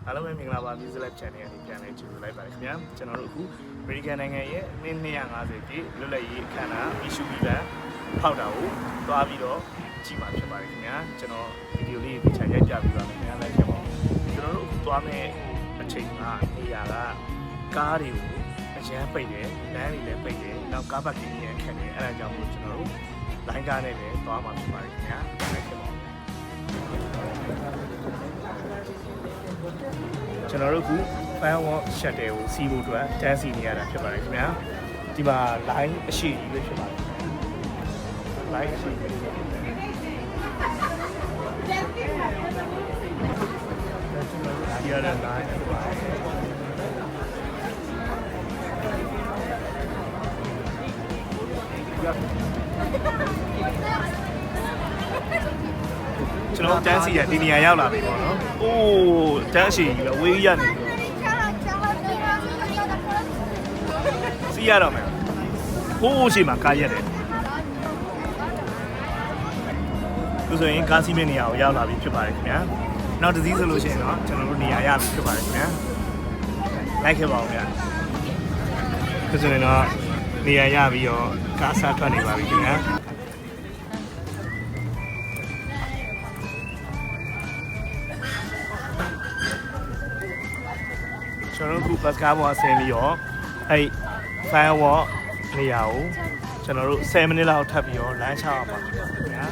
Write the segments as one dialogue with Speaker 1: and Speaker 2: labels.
Speaker 1: အားလုံးပဲမင်္ဂလာပါ Music Live Channel ကနေပြန်လည်ကြိုဆိုလိုက်ပါတယ်ခင်ဗျာကျွန်တော်တို့အခု American နိုင်ငံရဲ့နှစ်250ပြည့်လွတ်လပ်ရေးအခမ်းအနား issue event ဖောက်တာကိုတွားပြီးတော့ကြည့်မှာဖြစ်ပါတယ်ခင်ဗျာကျွန်တော်ဗီဒီယိုလေးကိုချိန်ရိုက်ပြပြီးပါမယ်ခင်ဗျာလိုက်ခဲ့ပါဦးကျွန်တော်တို့အခုတွားမဲ့အချိန်ကနေရာကကားတွေကိုအရန်ပိတ်တယ်လမ်းတွေလည်းပိတ်တယ်နောက်ကားပတ်ကင်းရန်ခက်တယ်အဲဒါကြောင့်မို့ကျွန်တော်တို့လိုင်းကားနဲ့လည်းတွားမှာဖြစ်ပါတယ်ခင်ဗျာလိုက်ခဲ့ပါဦးကျွန်တော်တို့က fan walk shuttle ကိုစီးဖို့အတွက်တန်းစီနေရတာဖြစ်ပါတယ်ခင်ဗျာဒီမှာ line အရှိကြီးပဲဖြစ်ပါတယ် line အရှိကြီးဒီရတဲ့ line ဖြစ်ပါတယ်ကျွန်တော်တန်းစီရဒီနေရာရောက်လာပြီပေါ့နော်။အိုးတန်းစီကြီးပဲဝေးကြီးရနေပြီ။စီးရတော့မယ်။ဟိုးရှိမှကားရက်တယ်။သူဆိုရင်ကားစီးမယ့်နေရာကိုရောက်လာပြီဖြစ်ပါတယ်ခင်ဗျာ။နောက်တစ်စီးဆိုလို့ရှိရင်တော့ကျွန်တော်တို့နေရာရပြီဖြစ်ပါတယ်ခင်ဗျာ။လိုက်ခဲ့ပါဦးဗျာ။သူဆိုရင်တော့နေရာရပြီးတော့ကားစားထွက်နေပါပြီခင်ဗျာ။ကျွန်တော်တို့ဘတ်ကားပေါ်ဆင်းပြီးတော့အဲ့ firewall နေရာကိုကျွန်တော်တို့10မိနစ်လောက်ထပ်ပြီးတော့လမ်းချအောင်ပါခင်ဗျာ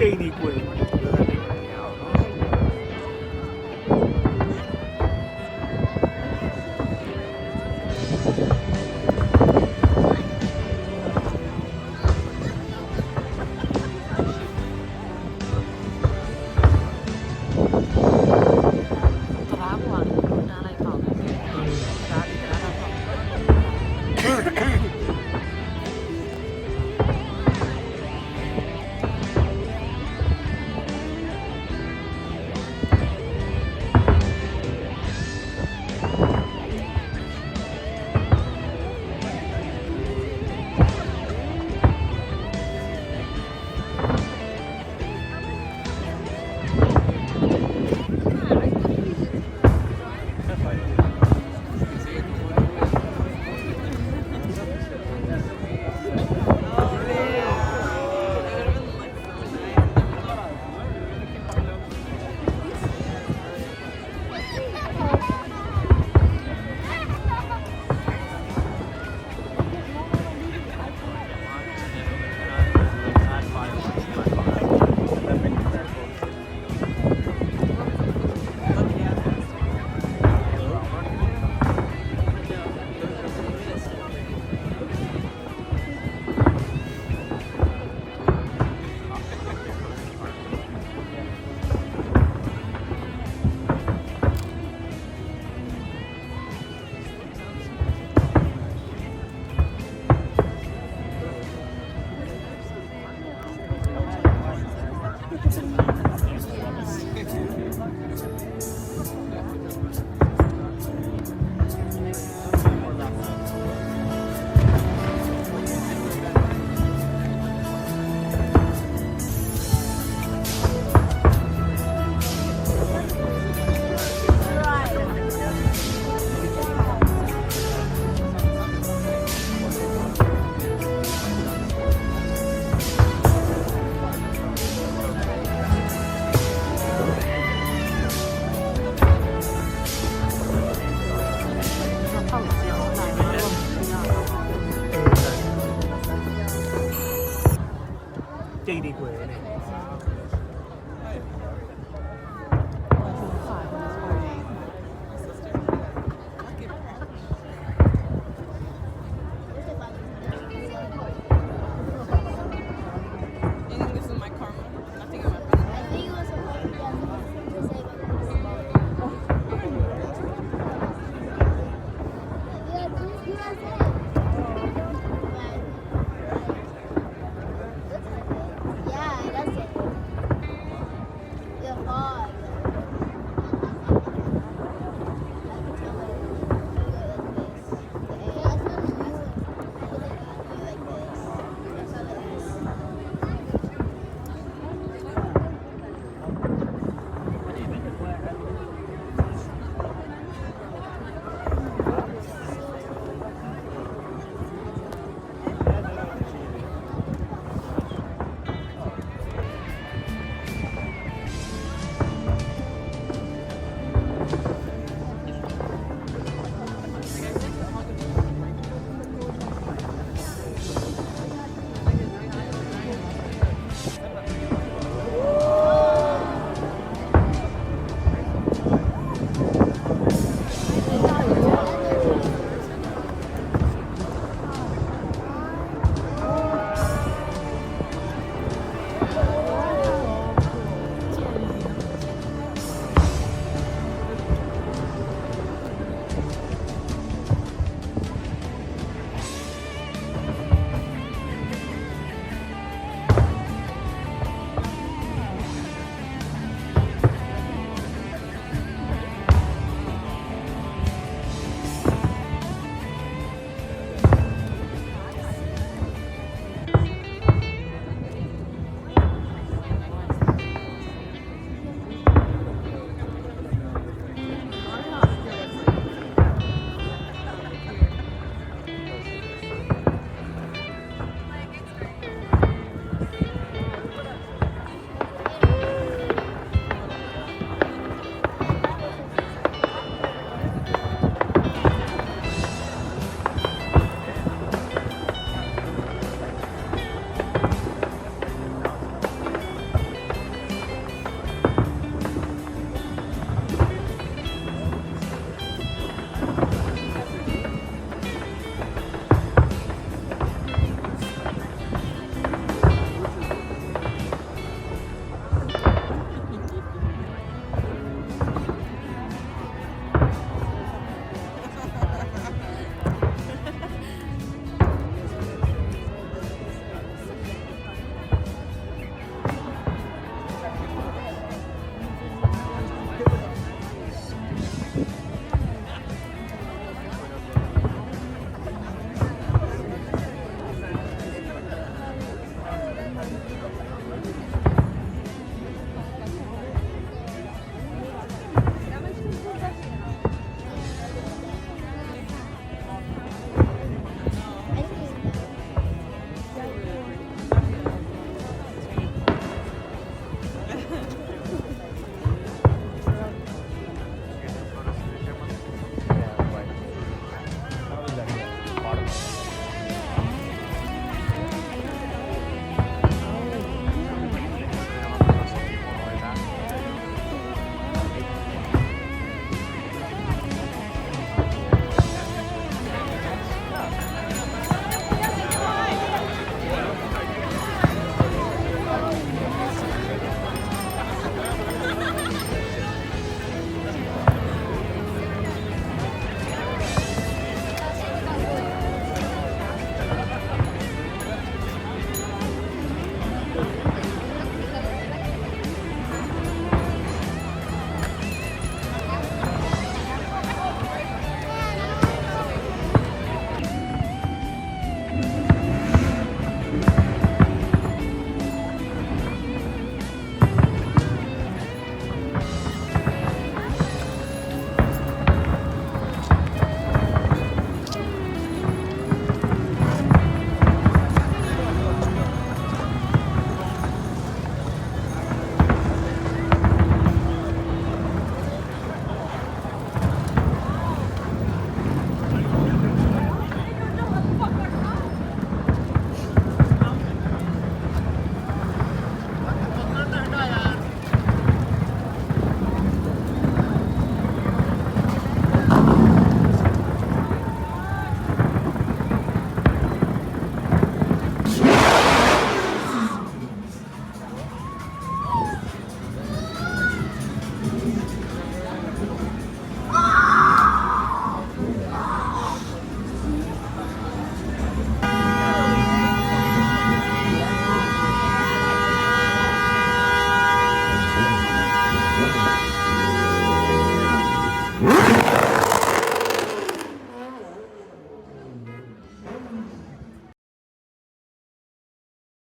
Speaker 1: ိတ်နေကိုယ်ပြောတာနေမရအောင်နော်တိတ်နေကိုယ်နဲ့